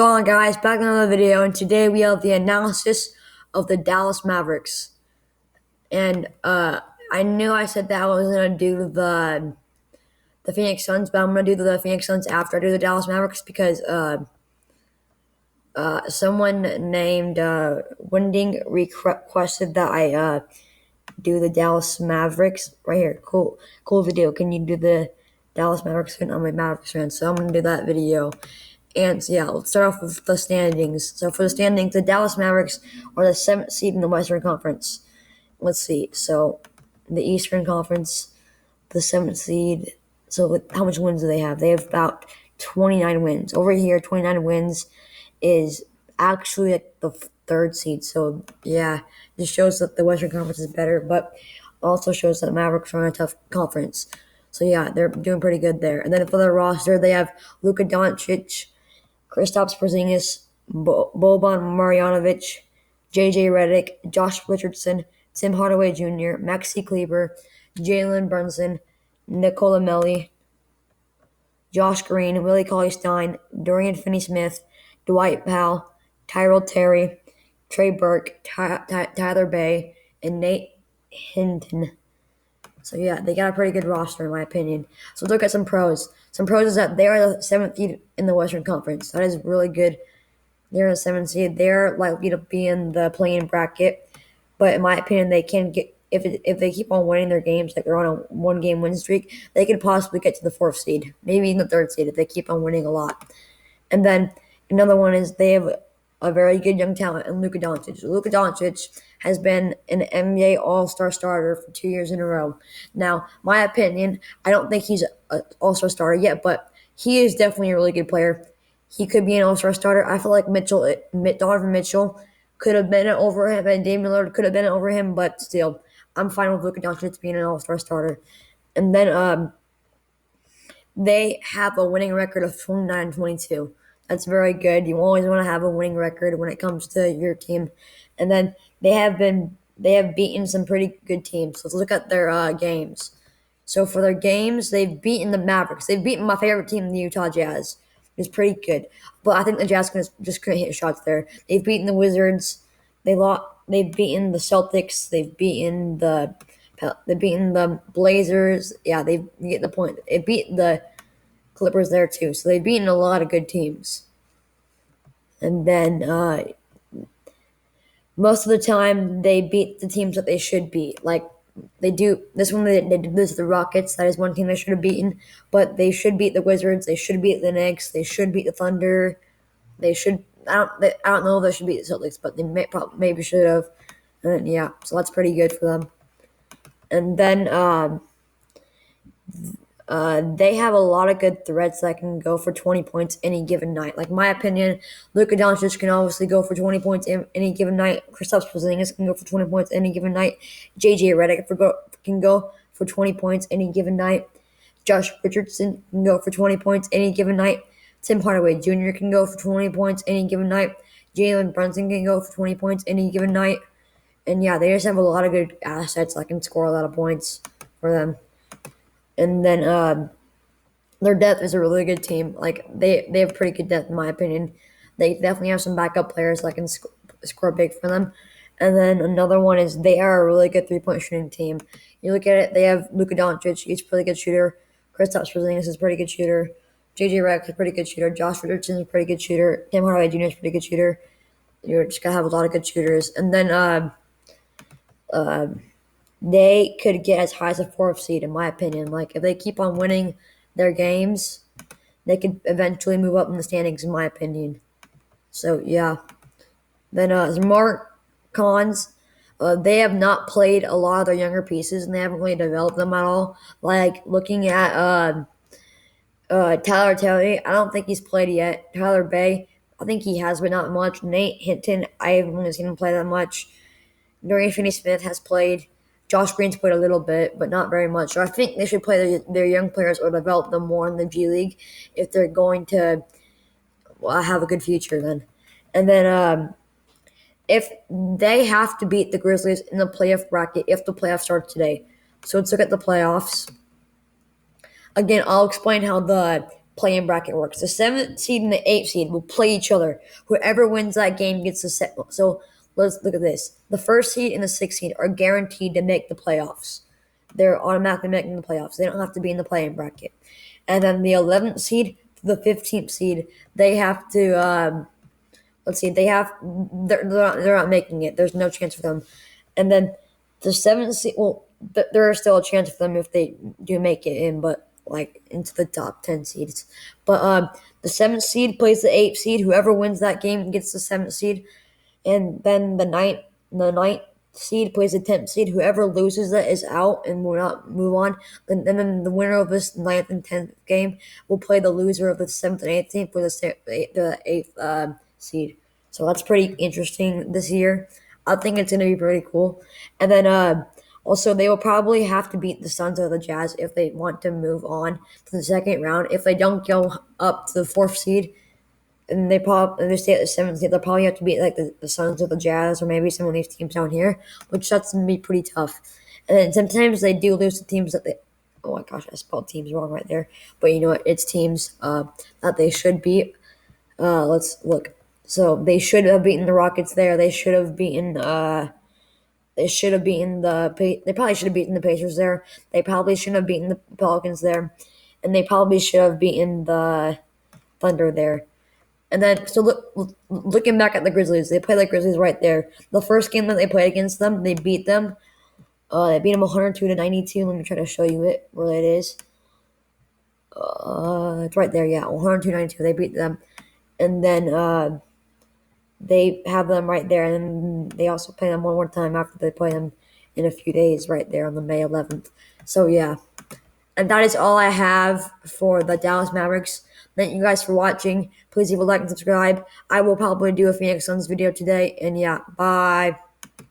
Going on, guys, back in another video, and today we have the analysis of the Dallas Mavericks. And I knew I said that I was gonna do the Phoenix Suns, but I'm gonna do the Phoenix Suns after I do the Dallas Mavericks because someone named Winding requested that I do the Dallas Mavericks right here. Cool video. Can you do the Dallas Mavericks fan? I'm a Mavericks fan, so I'm gonna do that video. And so, yeah, let's start off with the standings. So for the standings, the Dallas Mavericks are the 7th seed in the Western Conference. Let's see. So the Eastern Conference, the 7th seed. So how much wins do they have? They have about 29 wins. Over here, 29 wins is actually like the 3rd seed. So yeah, this shows that the Western Conference is better, but also shows that the Mavericks are in a tough conference. So yeah, they're doing pretty good there. And then for their roster, they have Luka Doncic, Kristaps Porzingis, Boban Marjanovic, J.J. Redick, Josh Richardson, Tim Hardaway Jr., Maxi Kleber, Jalen Brunson, Nicola Melli, Josh Green, Willie Cauley-Stein, Dorian Finney-Smith, Dwight Powell, Tyrell Terry, Trey Burke, Tyler Bay, and Nate Hinton. So yeah, they got a pretty good roster in my opinion. So let's look at some pros. Some pros is that they are the 7th seed in the Western Conference. That is really good. They're the 7th seed. They're likely to be in the play-in bracket, but in my opinion, they can get if they keep on winning their games, like they're on a 1-game win streak, they could possibly get to the 4th seed, maybe even the 3rd seed if they keep on winning a lot. And then another one is they have a very good young talent in Luka Doncic. Luka Doncic has been an NBA All-Star starter for 2 years in a row. Now, my opinion, I don't think he's an All-Star starter yet, but he is definitely a really good player. He could be an All-Star starter. I feel like Donovan Mitchell could have been over him, and Damian Lillard could have been over him, but still, I'm fine with Luka Doncic being an All-Star starter. And then they have a winning record of 29-22. That's very good. You always want to have a winning record when it comes to your team. And then they have beaten some pretty good teams. Let's look at their games. So for their games, they've beaten the Mavericks. They've beaten my favorite team, the Utah Jazz. It's pretty good. But I think the Jazz just couldn't hit shots there. They've beaten the Wizards. They've beaten the Celtics. They've beaten the Blazers. Yeah, you get the point. They beat the Clippers there too. So they've beaten a lot of good teams. And then most of the time they beat the teams that they should beat. Like they do this one, they did lose the Rockets. That is one team they should have beaten. But they should beat the Wizards. They should beat the Knicks. They should beat the Thunder. They should. I don't know if they should beat the Celtics, but they maybe should have. And then, yeah, so that's pretty good for them. And then they have a lot of good threats that can go for 20 points any given night. Like, my opinion, Luka Doncic can obviously go for 20 points any given night. Kristaps Porzingis can go for 20 points any given night. J.J. Redick can go for 20 points any given night. Josh Richardson can go for 20 points any given night. Tim Hardaway Jr. can go for 20 points any given night. Jalen Brunson can go for 20 points any given night. And yeah, they just have a lot of good assets that can score a lot of points for them. And then their depth is a really good team. Like they have pretty good depth in my opinion. They definitely have some backup players that can score big for them. And then another one is they are a really good 3-point shooting team. You look at it, they have Luka Doncic, he's a pretty good shooter. Kristaps Porzingis is a pretty good shooter. J.J. Redick is a pretty good shooter. Josh Richardson is a pretty good shooter. Tim Hardaway Jr. is a pretty good shooter. You're just gonna have a lot of good shooters. And then they could get as high as a 4th seed, in my opinion. Like, if they keep on winning their games, they could eventually move up in the standings, in my opinion. So, yeah. Then some more cons. They have not played a lot of their younger pieces, and they haven't really developed them at all. Like, looking at Tyler Terry, I don't think he's played yet. Tyler Bay, I think he has, but not much. Nate Hinton, I haven't really seen him play that much. Dorian Finney-Smith has played. Josh Green's played a little bit, but not very much. So I think they should play their young players or develop them more in the G League if they're going to have a good future then. And then if they have to beat the Grizzlies in the playoff bracket if the playoffs start today. So let's look at the playoffs. Again, I'll explain how the play-in bracket works. The 7th seed and the 8th seed will play each other. Whoever wins that game gets the set. So let's look at this. The 1st seed and the 6th seed are guaranteed to make the playoffs. They're automatically making the playoffs. They don't have to be in the play-in bracket. And then the 11th seed to the 15th seed, they have to. Let's see. They're not making it. There's no chance for them. And then the 7th seed. Well, there is still a chance for them if they do make it in, but like into the top 10 seeds. But the 7th seed plays the 8th seed. Whoever wins that game gets the 7th seed. And then the ninth seed plays the 10th seed. Whoever loses that is out and will not move on. And then the winner of this 9th and 10th game will play the loser of the 7th and 8th team for the 8th seed. So that's pretty interesting this year. I think it's going to be pretty cool. And then also, they will probably have to beat the Suns or the Jazz if they want to move on to the second round. If they don't go up to the 4th seed, and they stay at the 7th seed, they'll probably have to beat like the Suns or the Jazz or maybe some of these teams down here, which that's going to be pretty tough. And then sometimes they do lose to teams that they. Oh my gosh, I spelled teams wrong right there. But you know what? It's teams that they should beat. Let's look. So they should have beaten the Rockets there. They should have beaten. They should have beaten They probably should have beaten the Pacers there. They probably shouldn't have beaten the Pelicans there, and they probably should have beaten the Thunder there. And then, so looking back at the Grizzlies, they played the Grizzlies right there. The first game that they played against them, they beat them. They beat them 102-92. Let me try to show you where it is. It's right there, yeah, 102-92. They beat them, and then they have them right there, and then they also play them one more time after they play them in a few days, right there on the May 11th. So yeah, and that is all I have for the Dallas Mavericks. Thank you guys for watching. Please leave a like and subscribe. I will probably do a Phoenix Suns video today. And yeah, bye.